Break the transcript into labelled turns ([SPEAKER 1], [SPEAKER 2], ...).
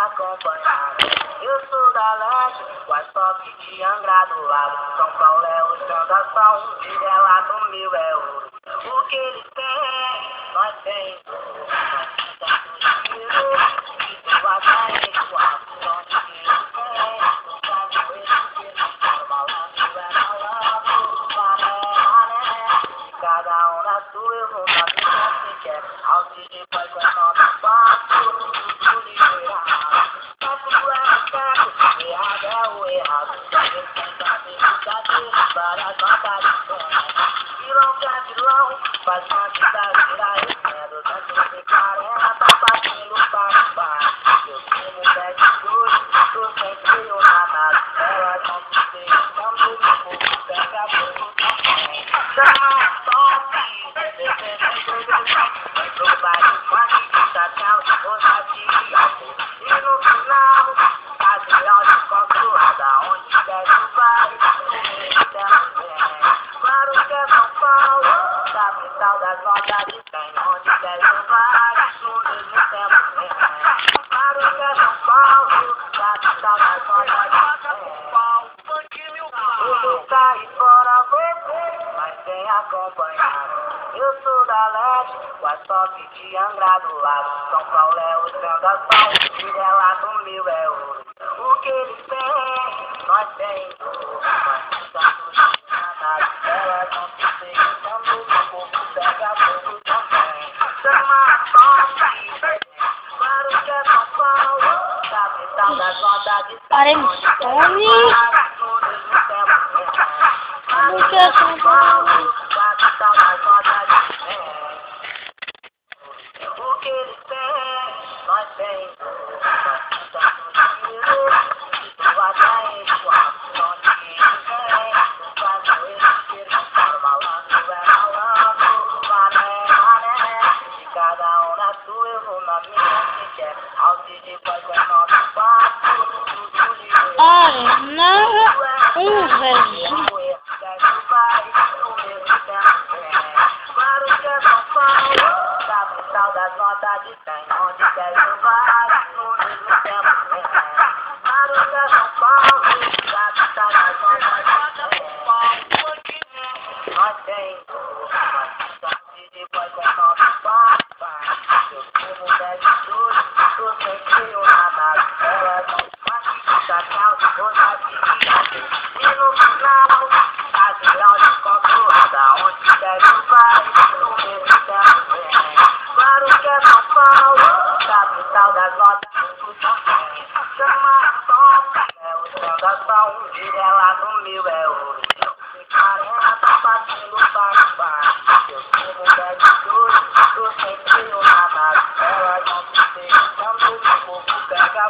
[SPEAKER 1] acompanhar. Eu sou da Leste, o asfalto de Angra do Lago. São Paulo é ostentação, Vila no mil é ouro. O que eles têm, nós temos. Cada um na sua, eu vou na minha, se quer. Ao DJ vai com a nota fácil, tudo liberado. Mas tudo é certo, errado é o errado. Talvez tentar verdadeiro, várias vantagens. Vilão que é vilão, faz parte da vida, recebendo dentro de carena, tá partindo para o bar. Eu tenho 10 dois, tô sempre eu na nada. Elas não se deixam do povo, pega fogo também. Chama e no final, a geral descontrolada, onde deve vai, claro que é São Paulo, capital das notas de 100, onde deve vai, no mesmo tempo vem. Claro que é São Paulo, capital das notas de 100. Eu vou sair fora você, mas sem acompanhar. Eu sou da Leste, o asfalto de Angra do Lago. São Paulo é ostentação, Vila no mil é ouro. O que eles têm, nós temos. Nós estamos nada, elas não se deixam do povo, pega fogo também. Chama top, claro que é São Paulo, capital das notas de 100.
[SPEAKER 2] Porque é São Paulo,
[SPEAKER 1] capital das notas de 100. O que eles têm, nós temos. Nós estamos unidos, tudo atrás do ação de quem vem. Faz o eles para o malandro, é malandro, mané, mané. De cada um na sua, eu vou na minha, se quer. Ao DJ vai com a nota fácil, tudo livre.
[SPEAKER 2] não, velho.
[SPEAKER 1] Claro que é São Paulo, capital das notas de 100, onde quer vai, no mesmo tempo vem. Claro que é São Paulo, capital das notas de 100. Nós temos, nós estamos de depois com nosso papai. Eu fumo 10 dois, tô sempre eu na base. Elas não fazem chacal, outras de viagem. E no final, a geral descontrolada, onde deve vai, no mesmo tempo vem. Claro que é São Paulo, capital das notas do também. Chama top, é ostentação, Vila no mil é ouro. De carena tá partindo para o bar. Eu fumo 10 dois, tô sempre eu na base. Elas não se deixam do povo, pega